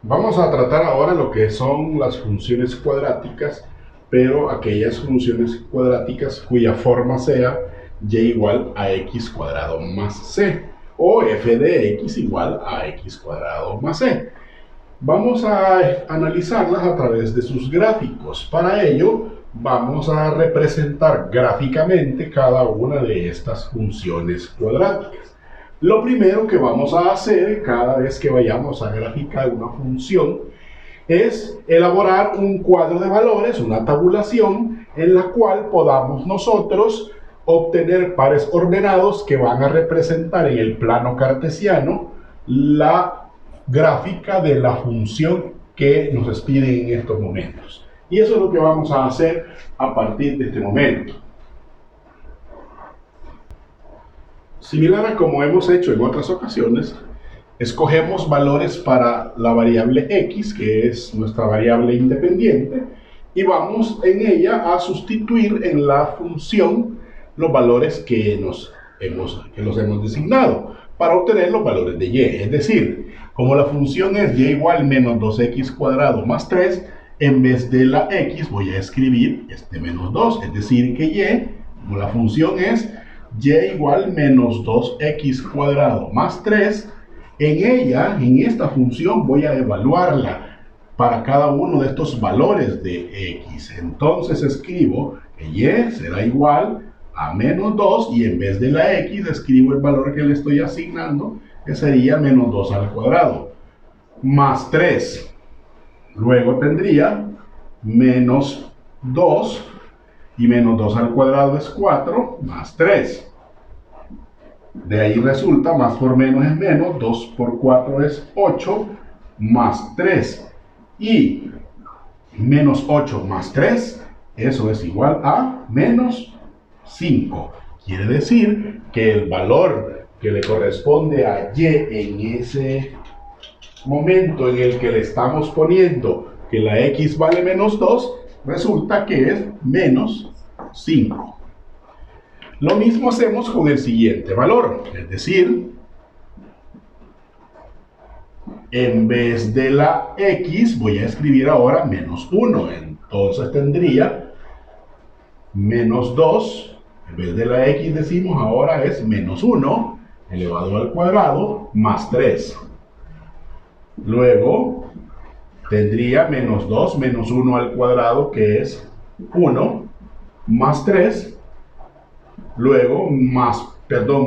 Vamos a tratar ahora lo que son las funciones cuadráticas, pero aquellas funciones cuadráticas cuya forma sea y igual a x cuadrado más c o f de x igual a x cuadrado más c. Vamos a analizarlas a través de sus gráficos. Para ello, vamos a representar gráficamente cada una de estas funciones cuadráticas. Lo primero que vamos a hacer cada vez que vayamos a graficar una función es elaborar un cuadro de valores, una tabulación en la cual podamos nosotros obtener pares ordenados que van a representar en el plano cartesiano la gráfica de la función que nos piden en estos momentos. Y eso es lo que vamos a hacer a partir de este momento. Similar a como hemos hecho en otras ocasiones, escogemos valores para la variable x, que es nuestra variable independiente, y vamos en ella a sustituir en la función los valores que los hemos designado para obtener los valores de y. Es decir, como la función es y igual menos 2x cuadrado más 3, en vez de la x voy a escribir este menos 2, es decir que y, como la función es y igual menos 2x cuadrado más 3, en ella, en esta función, voy a evaluarla para cada uno de estos valores de x. Entonces escribo que y será igual a menos 2 y en vez de la x escribo el valor que le estoy asignando, que sería menos 2 al cuadrado, más 3. Luego tendría menos 2 y menos 2 al cuadrado es 4, más 3. De ahí resulta, más por menos es menos, 2 por 4 es 8, más 3. Y menos 8 más 3, eso es igual a menos 5. Quiere decir que el valor que le corresponde a y en ese momento en el que le estamos poniendo que la x vale menos 2, resulta que es menos 5. Lo mismo hacemos con el siguiente valor, es decir, en vez de la x voy a escribir ahora menos 1, entonces tendría menos 2, en vez de la x decimos ahora es menos 1 elevado al cuadrado más 3. Luego tendría menos 2 menos 1 al cuadrado que es 1 más 3. Luego,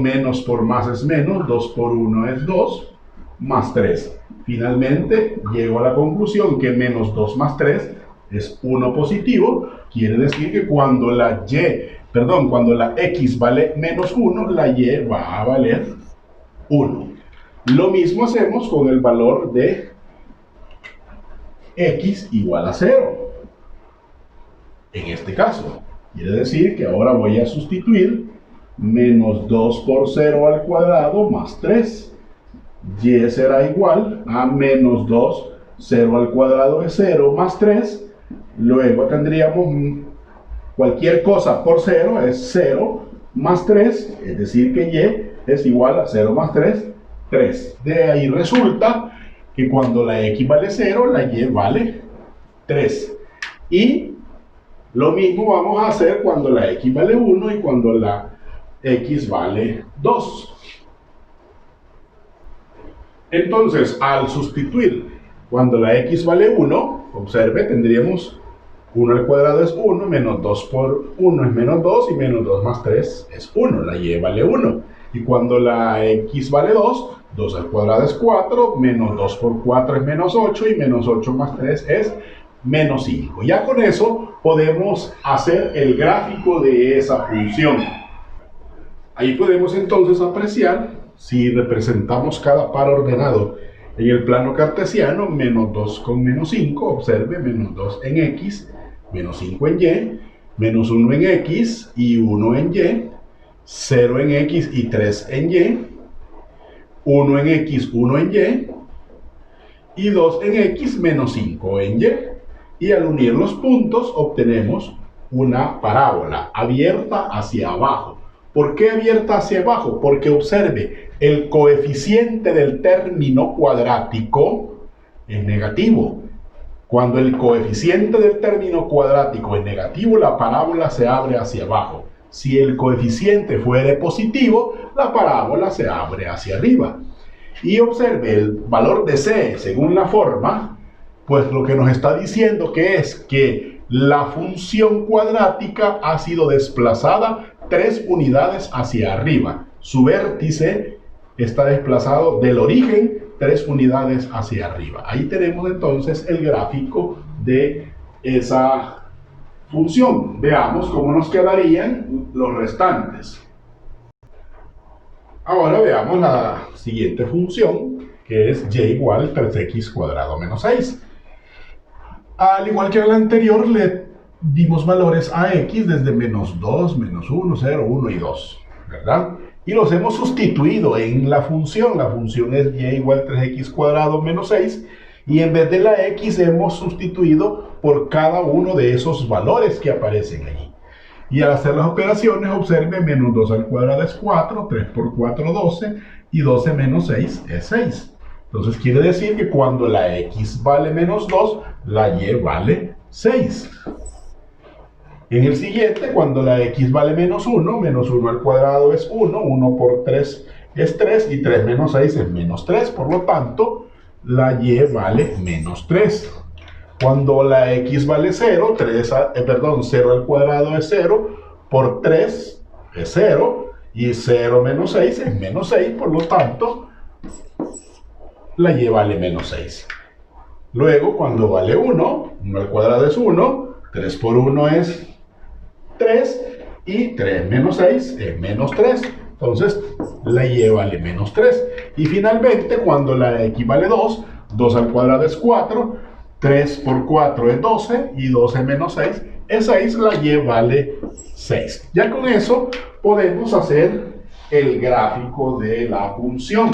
menos por más es menos, 2 por 1 es 2, más 3. Finalmente, llego a la conclusión que menos 2 más 3 es 1 positivo. Quiere decir que cuando la x vale menos 1, la y va a valer 1. Lo mismo hacemos con el valor de x igual a 0. En este caso, quiere decir que ahora voy a sustituir menos 2 por 0 al cuadrado más 3. Y será igual a menos 2, 0 al cuadrado es 0 más 3. Luego tendríamos cualquier cosa por 0 es 0 más 3, es decir que y es igual a 0 más 3, 3. De ahí resulta que cuando la x vale 0, la y vale 3. Y lo mismo vamos a hacer cuando la x vale 1 y cuando la x vale 2. Entonces, al sustituir cuando la x vale 1, observe, tendríamos 1 al cuadrado es 1, menos 2 por 1 es menos 2 y menos 2 más 3 es 1, la y vale 1. Y cuando la x vale 2, 2 al cuadrado es 4, menos 2 por 4 es menos 8 y menos 8 más 3 es menos 5. Ya con eso podemos hacer el gráfico de esa función. Ahí podemos entonces apreciar si representamos cada par ordenado en el plano cartesiano, menos 2 con menos 5, observe, menos 2 en x, menos 5 en y, menos 1 en x y 1 en y, 0 en x y 3 en y, 1 en x, 1 en y 2 en x menos 5 en y. Y al unir los puntos obtenemos una parábola abierta hacia abajo. ¿Por qué abierta hacia abajo? Porque observe, el coeficiente del término cuadrático es negativo. Cuando el coeficiente del término cuadrático es negativo, la parábola se abre hacia abajo. Si el coeficiente fuere positivo, la parábola se abre hacia arriba. Y observe el valor de c según la forma, pues lo que nos está diciendo que es que la función cuadrática ha sido desplazada 3 unidades hacia arriba. Su vértice está desplazado del origen 3 unidades hacia arriba. Ahí tenemos entonces el gráfico de esa función. Veamos cómo nos quedarían los restantes. Ahora veamos la siguiente función, que es y igual 3x cuadrado menos 6. Al igual que a la anterior, le dimos valores a x desde menos 2, menos 1, 0, 1 y 2, ¿verdad? Y los hemos sustituido en la función. La función es y igual 3x cuadrado menos 6. Y en vez de la x hemos sustituido por cada uno de esos valores que aparecen allí. Y al hacer las operaciones, observe, menos 2 al cuadrado es 4, 3 por 4, 12, y 12 menos 6 es 6. Entonces quiere decir que cuando la x vale menos 2, la y vale 6. En el siguiente, cuando la x vale menos 1 al cuadrado es 1, 1 por 3 es 3, y 3 menos 6 es menos 3, por lo tanto, la y vale menos 3. Cuando la x vale 0, 0 al cuadrado es 0, por 3 es 0, y 0 menos 6 es menos 6, por lo tanto, la y vale menos 6. Luego, cuando vale 1 al cuadrado es 1, 3 por 1 es 3, y 3 menos 6 es menos 3. Entonces, la y vale menos 3. Y finalmente, cuando la x vale 2, 2 al cuadrado es 4, 3 por 4 es 12, y 12 menos 6 es 6, la y vale 6. Ya con eso podemos hacer el gráfico de la función.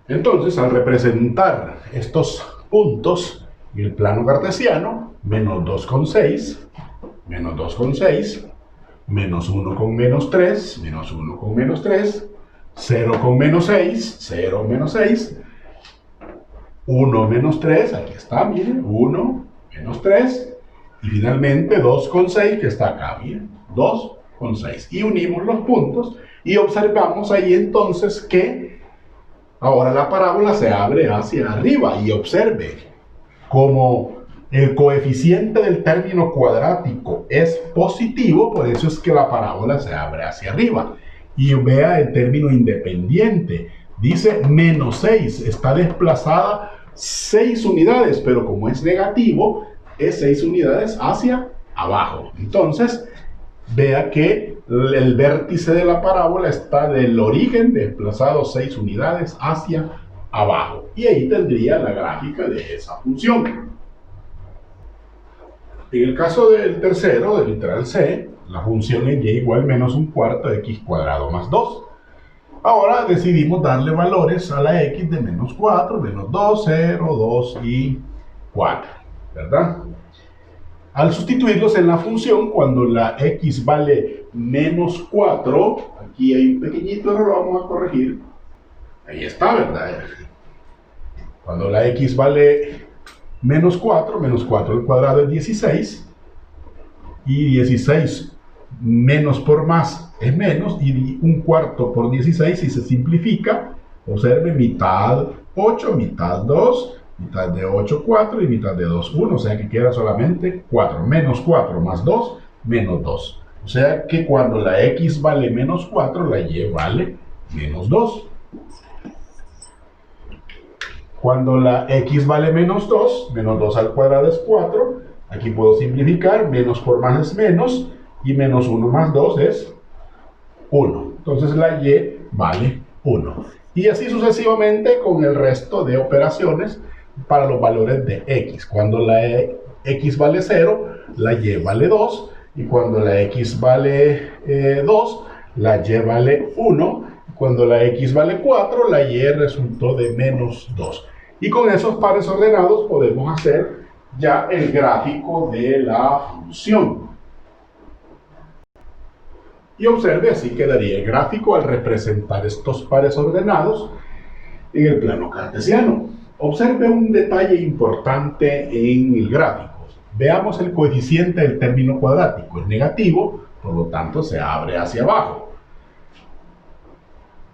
Entonces, al representar estos puntos en el plano cartesiano, menos 2 con 6, menos 2 con 6, menos 1 con menos 3, menos 1 con menos 3, 0 con menos 6, 0 menos 6, 1 menos 3, aquí está, miren, 1 menos 3, y finalmente 2 con 6, que está acá, miren, 2 con 6. Y unimos los puntos y observamos ahí entonces que ahora la parábola se abre hacia arriba, y observe, como el coeficiente del término cuadrático es positivo, por eso es que la parábola se abre hacia arriba. Y vea el término independiente, dice menos 6, está desplazada 6 unidades, pero como es negativo, es 6 unidades hacia abajo. Entonces, vea que el vértice de la parábola está del origen desplazado 6 unidades hacia abajo. Y ahí tendría la gráfica de esa función. En el caso del tercero, del literal C, la función es y igual menos un cuarto de x cuadrado más 2. Ahora decidimos darle valores a la x de menos 4, menos 2, 0, 2 y 4, ¿verdad? Al sustituirlos en la función, cuando la x vale menos 4, aquí hay un pequeñito error, lo vamos a corregir. Ahí está, ¿verdad? Cuando la x vale menos 4 al cuadrado es 16, y 16 menos por más es menos, y un cuarto por 16, si se simplifica, observe, mitad 8, mitad 2, mitad de 8, 4, y mitad de 2, 1, o sea que queda solamente 4, menos 4 más 2, menos 2. O sea que cuando la x vale menos 4, la y vale menos 2. Cuando la x vale menos 2 al cuadrado es 4, aquí puedo simplificar, menos por más es menos, y menos 1 más 2 es 1. Entonces la y vale 1. Y así sucesivamente con el resto de operaciones para los valores de x. Cuando la x vale 0, la y vale 2. Y cuando la x vale 2, la y vale 1. Cuando la x vale 4, la y resultó de menos 2. Y con esos pares ordenados podemos hacer ya el gráfico de la función. Y observe, así quedaría el gráfico al representar estos pares ordenados. en el plano cartesiano. Observe un detalle importante en el gráfico. Veamos el coeficiente del término cuadrático. Es negativo, por lo tanto se abre hacia abajo.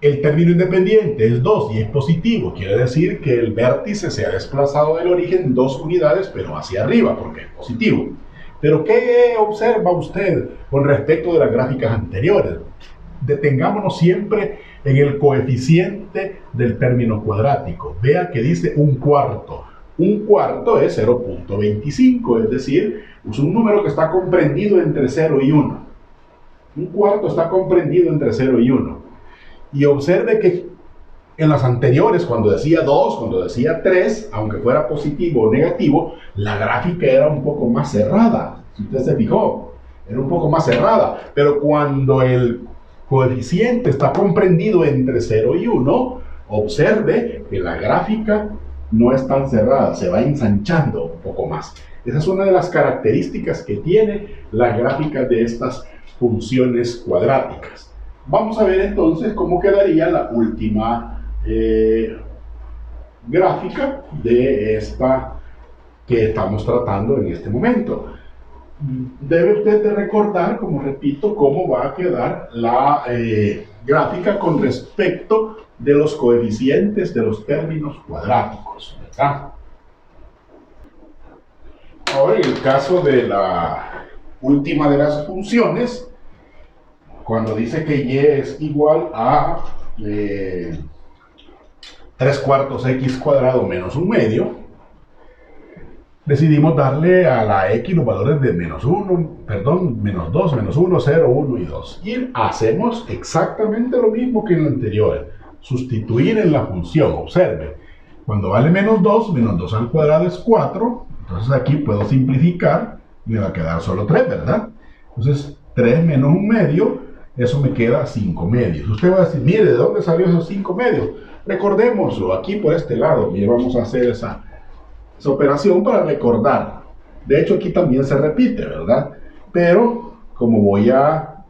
El término independiente es 2 y es positivo. Quiere decir que el vértice se ha desplazado del origen 2 unidades, pero hacia arriba, porque es positivo. Pero ¿qué observa usted con respecto de las gráficas anteriores? Detengámonos siempre en el coeficiente del término cuadrático. Vea que dice un cuarto. Un cuarto es 0.25, es decir, es un número que está comprendido entre 0 y 1. Un cuarto está comprendido entre 0 y 1. Y observe que en las anteriores, cuando decía 2, cuando decía 3, aunque fuera positivo o negativo, la gráfica era un poco más cerrada. Si usted se fijó, era un poco más cerrada. Pero cuando el coeficiente está comprendido entre 0 y 1, observe que la gráfica no es tan cerrada, se va ensanchando un poco más. Esa es una de las características que tiene las gráficas de estas funciones cuadráticas. Vamos a ver entonces cómo quedaría la última gráfica de esta que estamos tratando en este momento. Debe usted de recordar, como repito, cómo va a quedar la gráfica con respecto de los coeficientes de los términos cuadráticos, ¿verdad? Ahora, en el caso de la última de las funciones, cuando dice que y es igual a 3 cuartos x cuadrado menos un medio, decidimos darle a la x los valores de menos 2, menos 1, 0, 1 y 2. Y hacemos exactamente lo mismo que en el anterior. Sustituir en la función. Observe, cuando vale menos 2 al cuadrado es 4. Entonces aquí puedo simplificar y me va a quedar solo 3, ¿verdad? Entonces 3 menos un medio, eso me queda 5 medios. Usted va a decir, mire, ¿de dónde salió esos 5 medios? Recordémoslo, aquí por este lado. Mire, vamos a hacer esa operación para recordar. De hecho, aquí también se repite, ¿verdad? Pero, como voy a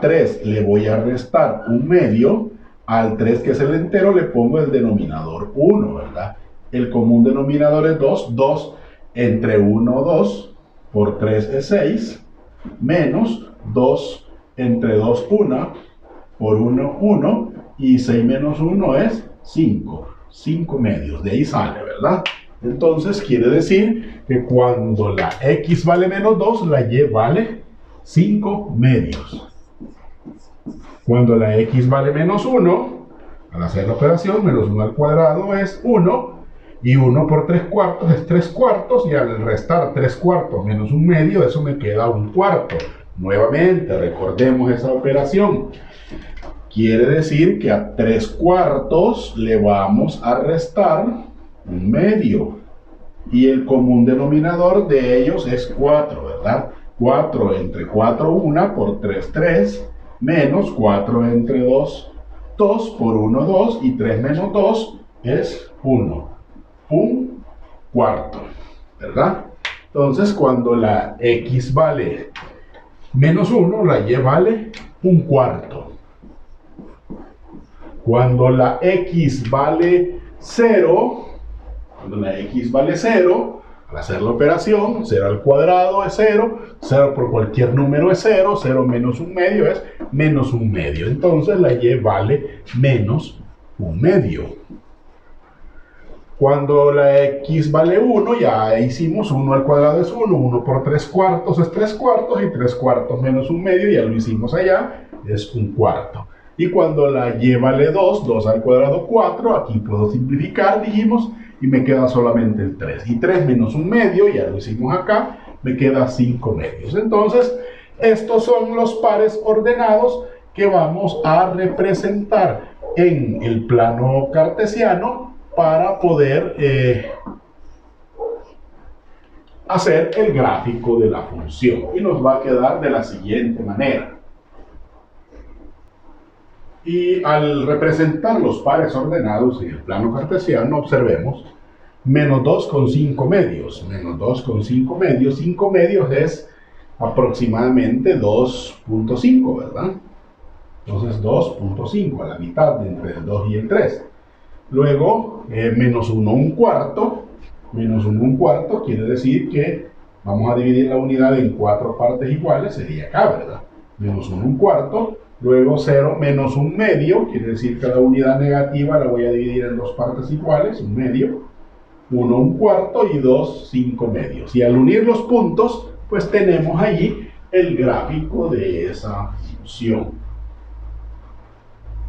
3 le voy a restar un medio, al 3 que es el entero le pongo el denominador 1, ¿verdad? El común denominador es 2, 2 entre 1, 2, por 3 es 6, menos 2 entre 2, 1, por 1, 1, y 6 menos 1 es 5, 5 medios, de ahí sale, ¿verdad? Entonces quiere decir que cuando la x vale menos 2, la y vale 5 medios. Cuando la x vale menos 1, al hacer la operación, menos 1 al cuadrado es 1, y 1 por 3 cuartos es 3 cuartos, y al restar 3 cuartos menos un medio, eso me queda un cuarto. Nuevamente, recordemos esa operación. Quiere decir que a 3 cuartos le vamos a restar un medio, y el común denominador de ellos es 4, ¿verdad? 4 entre 4, 1, por 3, 3, menos 4 entre 2, 2, por 1, 2, y 3 menos 2 es 1, un cuarto, ¿verdad? Entonces, cuando la x vale menos 1, la y vale un cuarto. Cuando la x vale 0, al hacer la operación, 0 al cuadrado es 0, 0 por cualquier número es 0, 0 menos un medio es menos un medio. Entonces la y vale menos un medio. Cuando la x vale 1, ya hicimos 1 al cuadrado es 1, 1 por 3 cuartos es 3 cuartos, y 3 cuartos menos un medio, ya lo hicimos allá, es un cuarto. Y cuando la y vale 2, 2 al cuadrado 4, aquí puedo simplificar, dijimos, y me queda solamente el 3. Y 3 menos un medio, ya lo hicimos acá, me queda 5 medios. Entonces, estos son los pares ordenados que vamos a representar en el plano cartesiano para poder hacer el gráfico de la función. Y nos va a quedar de la siguiente manera. Y al representar los pares ordenados en el plano cartesiano, observemos menos 2 con 5 medios. Menos 2 con 5 medios. 5 medios es aproximadamente 2.5, ¿verdad? Entonces 2.5 a la mitad de entre el 2 y el 3. Luego, menos 1 un cuarto. Menos 1 un cuarto quiere decir que vamos a dividir la unidad en 4 partes iguales, sería acá, ¿verdad? Menos 1 un cuarto. Luego 0 menos 1 medio, quiere decir que la unidad negativa la voy a dividir en 2 partes iguales, 1 medio. 1 un cuarto y 2 5 medios. Y al unir los puntos, pues tenemos allí el gráfico de esa función.